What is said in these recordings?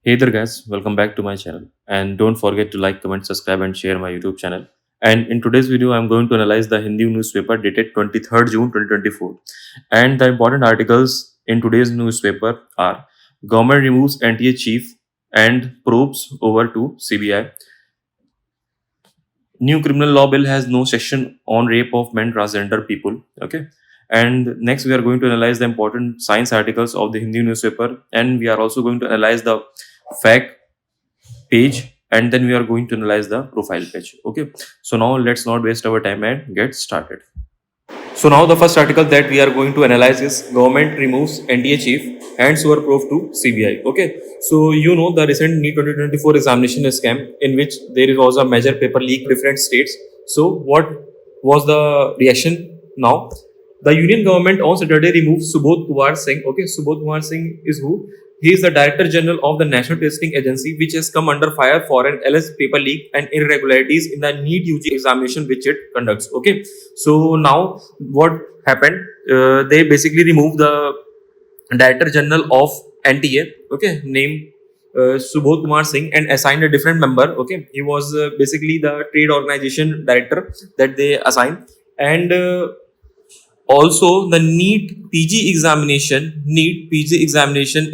Hey there guys, welcome back to my channel and don't forget to like, comment, subscribe and share my YouTube channel. And in today's video, I'm going to analyze the Hindi newspaper dated 23rd June 2024. And the important articles in today's newspaper are: Government removes NTA chief and probes over to CBI. New criminal law bill has no section on rape of men transgender people. Okay. And next we are going to analyze the important science articles of the Hindi newspaper, and we are also going to analyze the fact page, and then we are going to analyze the profile page. Okay, so now let's not waste our time and get started. So now the first article that we are going to analyze is: government removes NTA chief, hands over probe to CBI. Okay, so you know the recent NEET 2024 examination scam in which there was a major paper leak in different states. So what was the reaction now? The union government on Saturday removed Subodh Kumar Singh. Okay, Subodh Kumar Singh is who? He is the Director General of the National Testing Agency, which has come under fire for an alleged paper leak and irregularities in the NEET UG examination which it conducts. Okay, so now what happened? They basically removed the Director General of NTA. Okay, named Subodh Kumar Singh, and assigned a different member. Okay, he was basically the trade organization director that they assigned, and also the NEET PG examination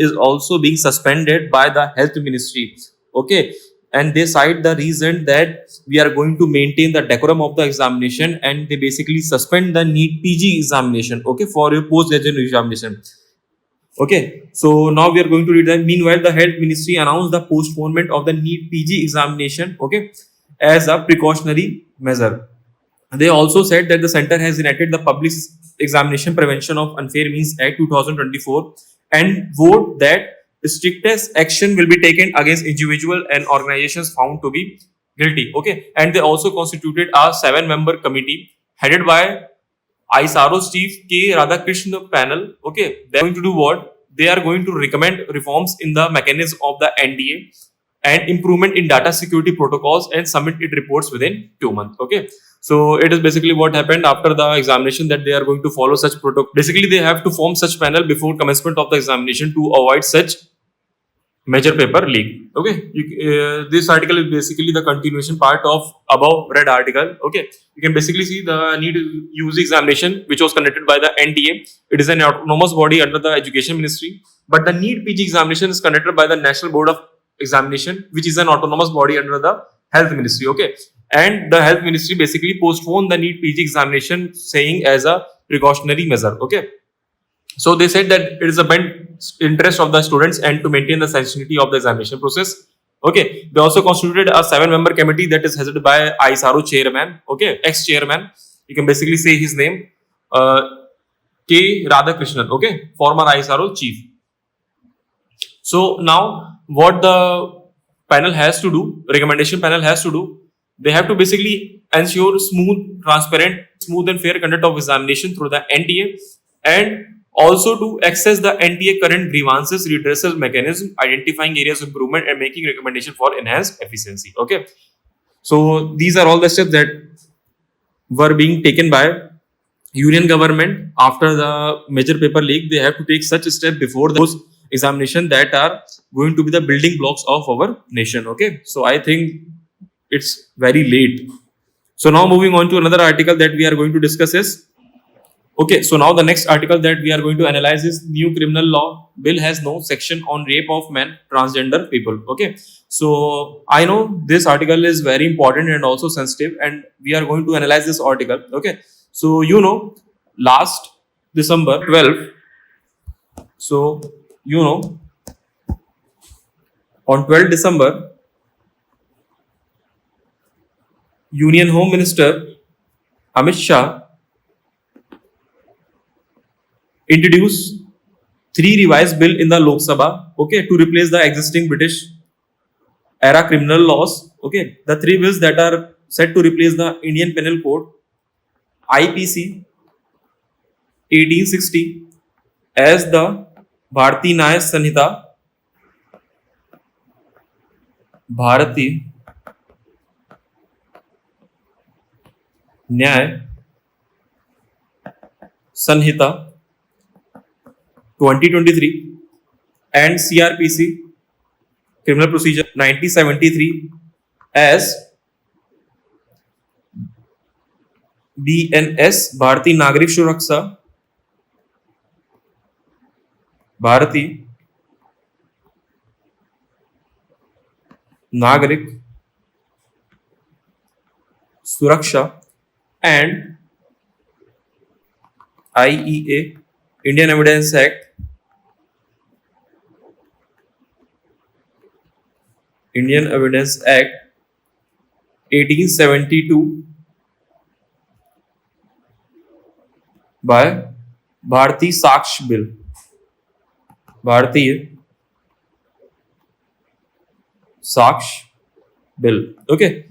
is also being suspended by the health ministry. Okay, and they cite the reason that we are going to maintain the decorum of the examination, and they basically suspend the NEET PG examination. Okay, for your post graduate examination. Okay, so now we are going to read that. Meanwhile, the health ministry announced the postponement of the NEET PG examination. Okay, as a precautionary measure. They also said that the center has enacted the Public Examination Prevention of Unfair Means Act 2024 and vote that strictest action will be taken against individual and organizations found to be guilty. Okay, and they also constituted a 7-member committee headed by ISRO's chief K. Radhakrishnan panel. Okay, they're going to do what? They are going to recommend reforms in the mechanism of the NDA and improvement in data security protocols and submit its reports within 2 months. Okay, so it is basically what happened after the examination, that they are going to follow such protocol. Basically, they have to form such panel before commencement of the examination to avoid such major paper leak. Okay, this article is basically the continuation part of above read article. Okay, you can basically see the NEET UG examination which was conducted by the NTA. It is an autonomous body under the Education Ministry, but the NEET PG examination is conducted by the National Board of Examination, which is an autonomous body under the Health Ministry. Okay, and the Health Ministry basically postponed the NEET PG examination, saying as a precautionary measure. Okay, so they said that it is a best interest of the students and to maintain the sanctity of the examination process. Okay, they also constituted a 7-member committee that is headed by ISRO chairman. Okay, ex-chairman. You can basically say his name, K. Radhakrishnan. Okay, former ISRO chief. So now what the panel has to do, recommendation panel has to do, they have to basically ensure smooth and fair conduct of examination through the NTA, and also to access the NTA current grievances redressal mechanism, identifying areas of improvement and making recommendation for enhanced efficiency. Okay, so these are all the steps that were being taken by union government after the major paper leak. They have to take such a step before those examination that are going to be the building blocks of our nation. Okay, so I think it's very late. So now moving on to another article that we are going to discuss is, okay, so now the next article that we are going to analyze is: new criminal law bill has no section on rape of men transgender people. Okay, so I know this article is very important and also sensitive, and we are going to analyze this article. Okay, so you know, last December 12th, so you know, on 12th December, Union Home Minister Amit Shah introduced 3 revised bill in the Lok Sabha, okay, to replace the existing British era criminal laws. Okay, the 3 bills that are set to replace the Indian Penal Code, IPC 1860, as the Bharati Nyaya Sanhita, Bharati Nyaya Sanhita 2023, and CRPC, Criminal Procedure 1973 as BNS Bharati Nagrik Suraksha Bharati Nagrik Suraksha and IEA Indian Evidence Act 1872 by Bharati Saksh Bill. Bharati Saksh Bill. Okay.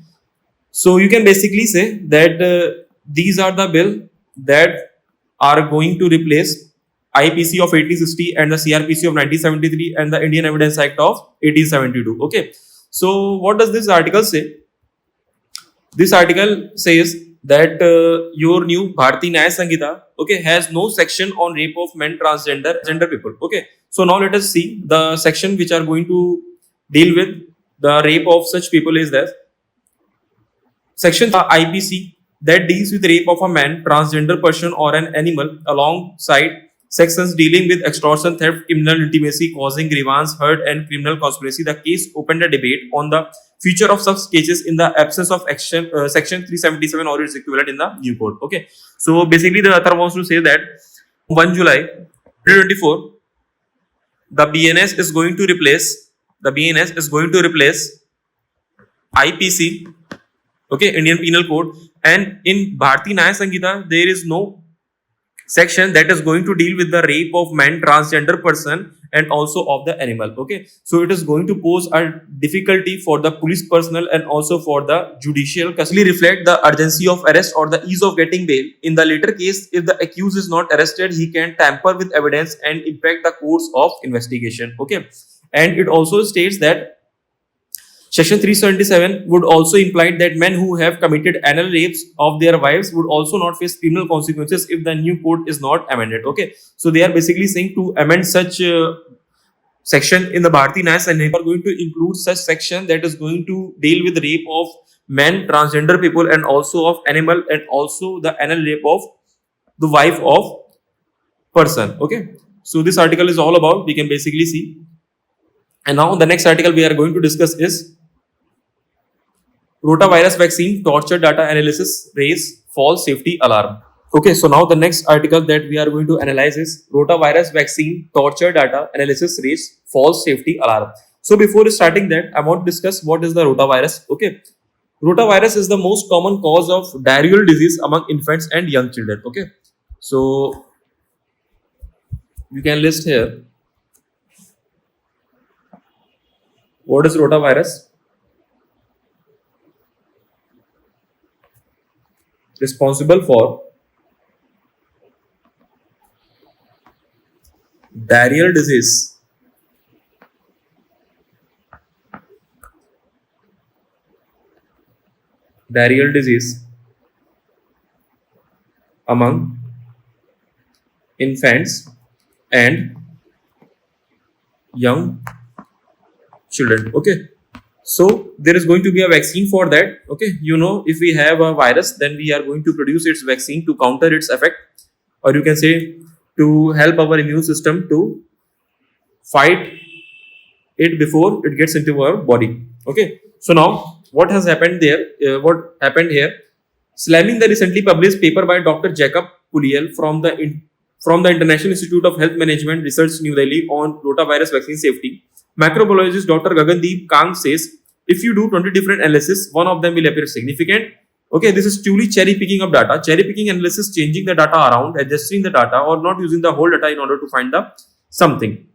So you can basically say that these are the bill that are going to replace IPC of 1860 and the CRPC of 1973 and the Indian Evidence Act of 1872. Okay. So what does this article say? This article says that your new Bharati Nyaya Sanhita, okay, has no section on rape of men, transgender, gender people. Okay. So now let us see the section which are going to deal with the rape of such people is that Section IPC that deals with rape of a man, transgender person, or an animal, alongside sections dealing with extortion, theft, criminal intimacy, causing grievance, hurt, and criminal conspiracy. The case opened a debate on the future of such cases in the absence of action, Section 377 or its equivalent in the new code. Okay, so basically the author wants to say that 1 July 2024, the BNS is going to replace IPC, okay, Indian Penal Code, and in Bharati Nyaya Sanhita there is no section that is going to deal with the rape of man, transgender person, and also of the animal. Okay, so it is going to pose a difficulty for the police personnel and also for the judicial custody. Reflect the urgency of arrest or the ease of getting bail. In the latter case, if the accused is not arrested, he can tamper with evidence and impact the course of investigation. Okay, and it also states that Section 377 would also imply that men who have committed anal rapes of their wives would also not face criminal consequences if the new code is not amended. Okay, so they are basically saying to amend such section in the Bharati Nyaya Sanhita are going to include such section that is going to deal with rape of men, transgender people, and also of animal, and also the anal rape of the wife of person. Okay, so this article is all about, we can basically see. And now the next article we are going to discuss is Rotavirus Vaccine Torture Data Analysis Raise False Safety Alarm. Okay, so now the next article that we are going to analyze is Rotavirus Vaccine Torture Data Analysis Raise False Safety Alarm. So before starting that, I want to discuss what is the rotavirus. Okay, rotavirus is the most common cause of diarrheal disease among infants and young children. Okay, so you can list here what is rotavirus. Responsible for diarrheal disease among infants and young children. Okay, so there is going to be a vaccine for that. Okay, you know, if we have a virus, then we are going to produce its vaccine to counter its effect, or you can say to help our immune system to fight it before it gets into our body. Okay, so now what has happened there? What happened here? Slamming the recently published paper by Dr. Jacob Puliel from the International Institute of Health Management Research, New Delhi, on rotavirus vaccine safety. Microbiologist Dr. Gagandeep Kang says, if you do 20 different analysis, one of them will appear significant. Okay, this is truly cherry picking of data. Cherry picking analysis, changing the data around, adjusting the data, or not using the whole data in order to find the something.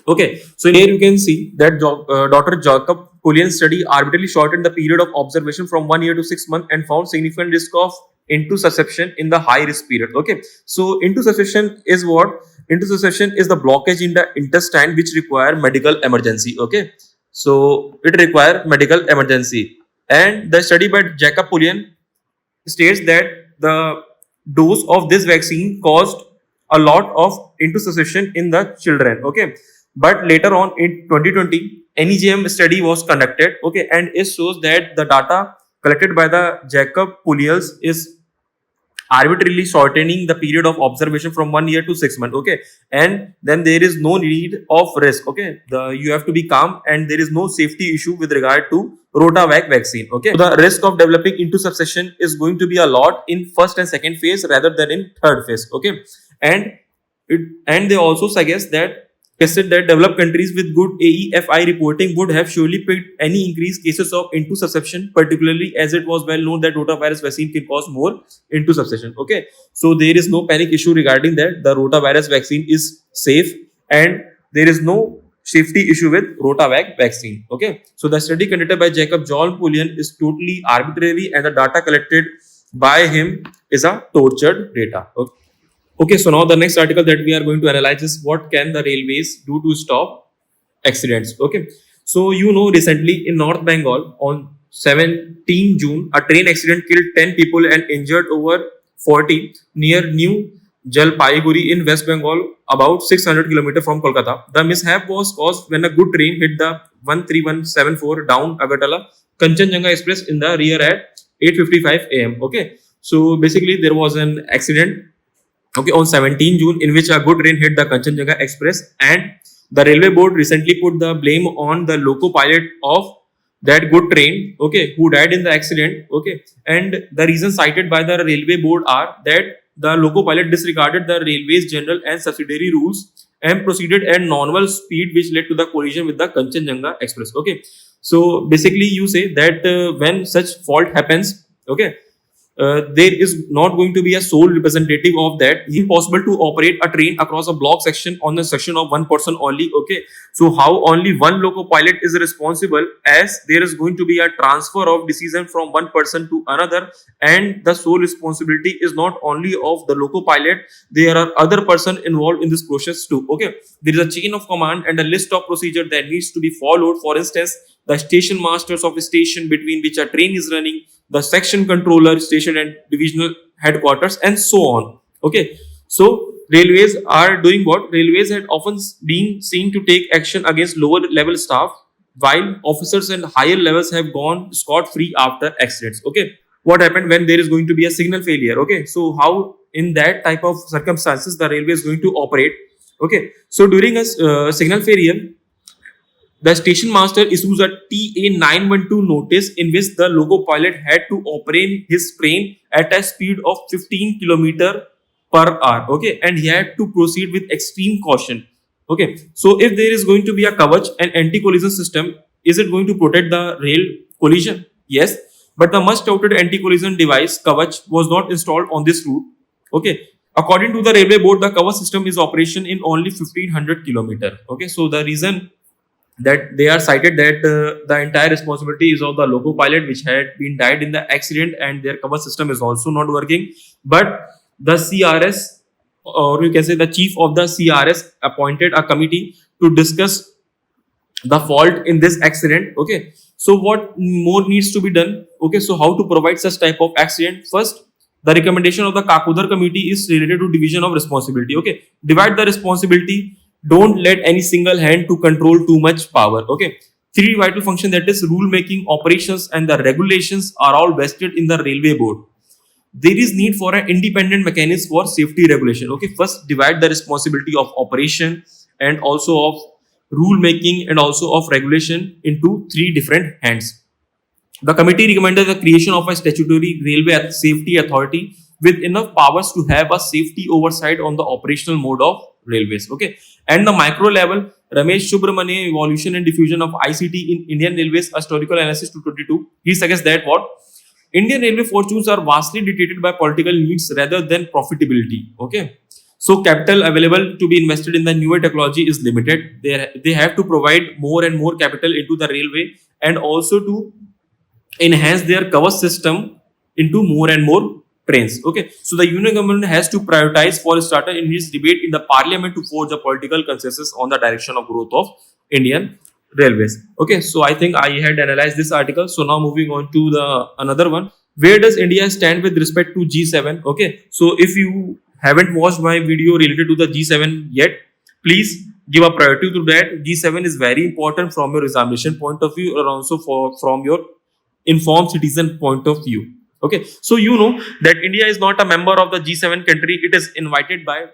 Okay, so here you can see that Dr. Jacob Pulien's study arbitrarily shortened the period of observation from 1 year to 6 months and found significant risk of intussusception in the high risk period. Okay, so intussusception is what? Intussusception is the blockage in the intestine which require medical emergency. Okay, so it require medical emergency, and the study by Jacob Pulien states that the dose of this vaccine caused a lot of intussusception in the children. Okay, but later on in 2020, NEJM study was conducted, okay, and it shows that the data collected by the Jacob Puliels is arbitrarily shortening the period of observation from 1 year to 6 months, okay, and then there is no need of risk, okay, you have to be calm, and there is no safety issue with regard to Rotavac vaccine, okay. So the risk of developing into subsection is going to be a lot in first and second phase rather than in third phase, okay, and they also suggest that tested that developed countries with good AEFI reporting would have surely picked any increased cases of intussusception, particularly as it was well known that rotavirus vaccine can cause more intussusception. Okay, so there is no panic issue regarding that. The rotavirus vaccine is safe, and there is no safety issue with Rotavac vaccine. Okay, so the study conducted by Jacob John Pullian is totally arbitrary, and the data collected by him is a tortured data. Okay. Okay, so now the next article that we are going to analyze is what can the railways do to stop accidents. Okay, so recently in North Bengal on 17 June, a train accident killed 10 people and injured over 40 near New Jalpaiguri in West Bengal, about 600 km from Kolkata. The mishap was caused when a good train hit the 13174 down Agartala Kanchenjunga Express in the rear at 8:55 a.m. Okay, so basically there was an accident, okay, on 17 June, in which a good rain hit the Kanchenjunga Express, and the railway board recently put the blame on the loco pilot of that good train, okay, who died in the accident, okay, and the reasons cited by the railway board are that the loco pilot disregarded the railway's general and subsidiary rules and proceeded at normal speed, which led to the collision with the Kanchenjunga Express. Okay, so basically you say that when such fault happens, okay, there is not going to be a sole representative of that. It's impossible to operate a train across a block section on a section of one person only. Okay, so how only one loco pilot is responsible, as there is going to be a transfer of decision from one person to another, and the sole responsibility is not only of the loco pilot. There are other person involved in this process too. Okay, there is a chain of command and a list of procedure that needs to be followed. For instance, the station masters of a station between which a train is running, the section controller, station and divisional headquarters, and so on. Okay, so railways are doing what? Railways had often been seen to take action against lower level staff, while officers and higher levels have gone scot-free after accidents. Okay, what happened when there is going to be a signal failure? Okay, so how in that type of circumstances the railway is going to operate? Okay, so during a signal failure, the station master issues a TA-912 notice in which the loco pilot had to operate his train at a speed of 15 km per hour. Okay, and he had to proceed with extreme caution. Okay, so if there is going to be a kavach, an anti-collision system, is it going to protect the rail collision? Yes, but the much touted anti-collision device kavach was not installed on this route. Okay, according to the railway board, the kavach system is operation in only 1500 km. Okay, so the reason that they are cited that the entire responsibility is of the loco pilot, which had been died in the accident, and their cover system is also not working. But the CRS, or you can say the chief of the CRS, appointed a committee to discuss the fault in this accident. Okay, so what more needs to be done? Okay, so how to provide such type of accident? First, the recommendation of the Kakudar committee is related to division of responsibility. Okay, divide the responsibility. Don't let any single hand to control too much power. Okay, three vital functions, that is rule making, operations, and the regulations, are all vested in the railway board. There is need for an independent mechanism for safety regulation. Okay, first divide the responsibility of operation and also of rule making and also of regulation into three different hands. The committee recommended the creation of a statutory railway safety authority with enough powers to have a safety oversight on the operational mode of railways. Okay, and the micro level, Ramesh Subramanian, Evolution and Diffusion of ICT in Indian Railways, Historical Analysis 222. He suggests that what? Indian railway fortunes are vastly dictated by political needs rather than profitability. Okay, so capital available to be invested in the newer technology is limited. They have to provide more and more capital into the railway, and also to enhance their cover system into more and more trains. Okay, so the union government has to prioritize, for a starter, in its debate in the parliament to forge a political consensus on the direction of growth of Indian railways. Okay, so I think I had analyzed this article. So now moving on to the another one. Where does India stand with respect to G7? Okay, so if you haven't watched my video related to the G7 yet, please give a priority to that. G7 is very important from your examination point of view, or also from your informed citizen point of view. Okay, so you know that India is not a member of the G7 country. It is invited by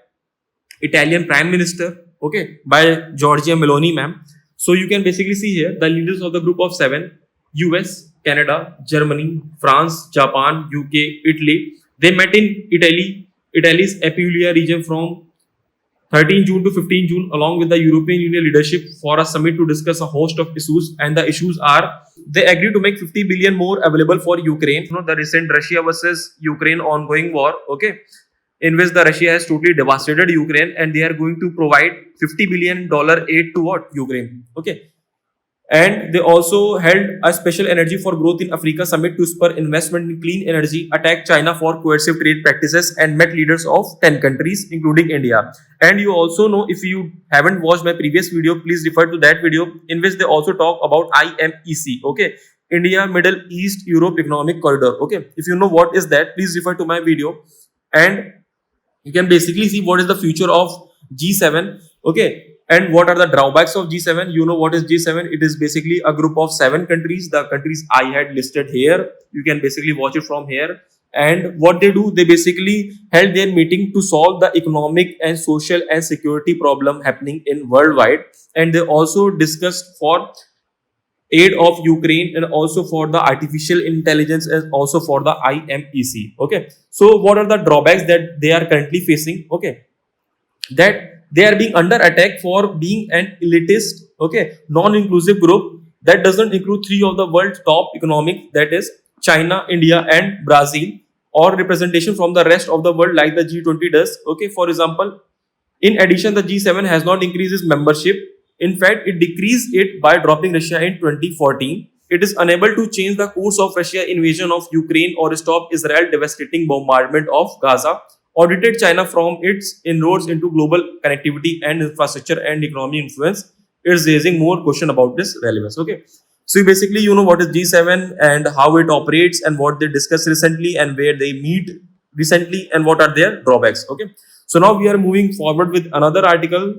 Italian Prime Minister, okay, by Giorgia Meloni, ma'am. So you can basically see here the leaders of the group of seven: US, Canada, Germany, France, Japan, UK, Italy. They met in Italy's Apulia region from 13 June to 15 June, along with the European Union leadership for a summit to discuss a host of issues. And the issues are, they agree to make 50 billion more available for Ukraine. You know, the recent Russia versus Ukraine ongoing war, okay, in which the Russia has totally devastated Ukraine, and they are going to provide $50 billion aid to what? Ukraine. Okay. And they also held a special energy for growth in Africa summit to spur investment in clean energy, attacked China for coercive trade practices, and met leaders of 10 countries, including India. And you also know, if you haven't watched my previous video, please refer to that video, in which they also talk about IMEC, okay, India, Middle East, Europe Economic Corridor. Okay, if you know what is that, please refer to my video, and you can basically see what is the future of G7. Okay, and what are the drawbacks of G7? You know what is G7? It is basically a group of 7 countries. The countries I had listed here, you can basically watch it from here. And what they do, they basically held their meeting to solve the economic and social and security problem happening in worldwide. And they also discussed for aid of Ukraine, and also for the artificial intelligence, and also for the IMEC. Okay, so what are the drawbacks that they are currently facing? Okay, that they are being under attack for being an elitist, okay, non-inclusive group that doesn't include 3 of the world's top economic, that is China, India, and Brazil, or representation from the rest of the world like the G20 does. Okay, for example, in addition, the G7 has not increased its membership. In fact, it decreased it by dropping Russia in 2014. It is unable to change the course of Russia invasion of Ukraine or stop Israel devastating bombardment of Gaza, audited China from its inroads into global connectivity and infrastructure and economic influence. It's raising more question about this relevance. Okay, so basically, you know what is G7 and how it operates, and what they discussed recently, and where they meet recently, and what are their drawbacks. Okay, so now we are moving forward with another article,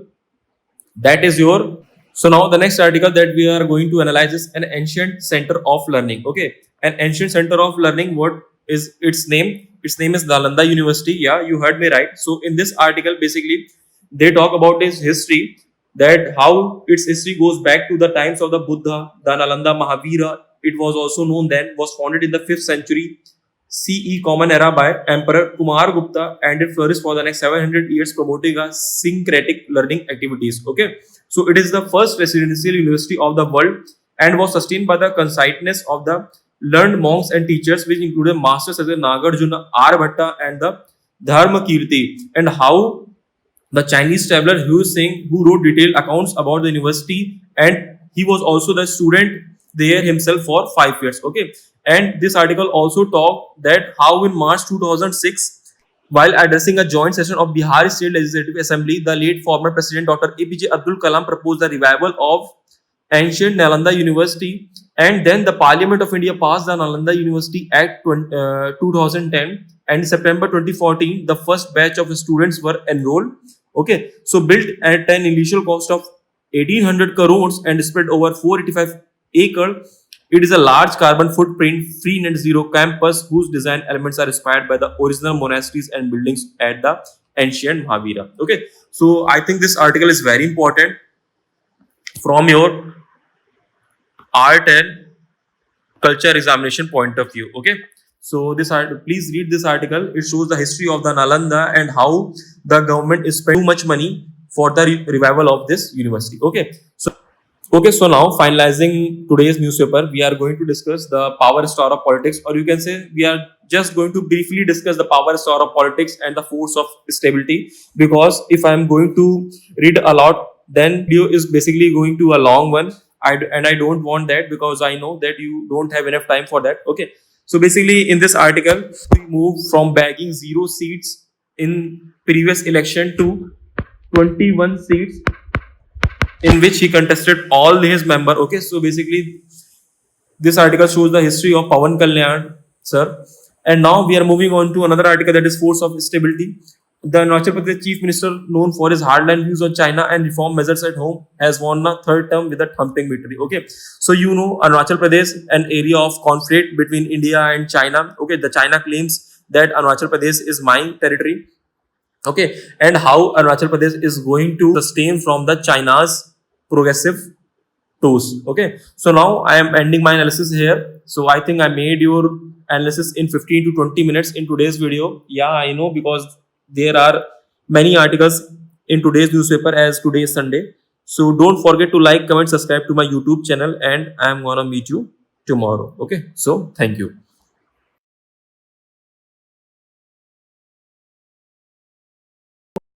that is your, so now the next article that we are going to analyze is an ancient center of learning. Okay, an ancient center of learning, what is its name? Its name is Nalanda University. Yeah, you heard me right. So in this article, basically they talk about its history, that how its history goes back to the times of the Buddha. The Nalanda Mahavira, it was also known then, was founded in the 5th century CE Common Era by Emperor Kumar Gupta, and it flourished for the next 700 years, promoting a syncretic learning activities. Okay, so it is the first residential university of the world, and was sustained by the conciseness of the learned monks and teachers, which included masters such as Nagarjuna, Aryabhatta, and the Dharmakirti. And how the Chinese traveler Hu Sing, who wrote detailed accounts about the university, and he was also the student there himself for 5 years. Okay, and this article also talked that how in March 2006, while addressing a joint session of Bihar State Legislative Assembly, the late former President Dr. APJ Abdul Kalam proposed the revival of ancient Nalanda University, and then the Parliament of India passed the Nalanda University Act 2010, and in September 2014, the first batch of students were enrolled. Okay, so built at an initial cost of 1800 crores and spread over 485 acres, it is a large carbon footprint, free net zero campus whose design elements are inspired by the original monasteries and buildings at the ancient Mahavira. Okay, so I think this article is very important from your art and culture examination point of view. Okay, so this article, please read this article. It shows the history of the Nalanda and how the government is spending too much money for the revival of this university. Okay, so now finalizing today's newspaper, we are going to discuss the power star of politics, or you can say we are just going to briefly discuss the power star of politics and the force of stability. Because if I am going to read a lot, then video is basically going to a long one. And I don't want that, because I know that you don't have enough time for that. Okay, so basically in this article, we move from bagging 0 seats in previous election to 21 seats in which he contested all his member. Okay, so basically this article shows the history of Pawan Kalyan sir. And now we are moving on to another article, that is force of stability. The Arunachal Pradesh Chief Minister, known for his hardline views on China and reform measures at home, has won a third term with a thumping victory. Okay, so you know Arunachal Pradesh, an area of conflict between India and China. Okay, the China claims that Arunachal Pradesh is my territory. Okay, and how Arunachal Pradesh is going to sustain from the China's progressive toes. Okay, so now I am ending my analysis here. So I think I made your analysis in 15 to 20 minutes in today's video. Yeah, I know, because there are many articles in today's newspaper as today is Sunday. So don't forget to like, comment, subscribe to my YouTube channel, and I am gonna meet you tomorrow. Okay, so thank you.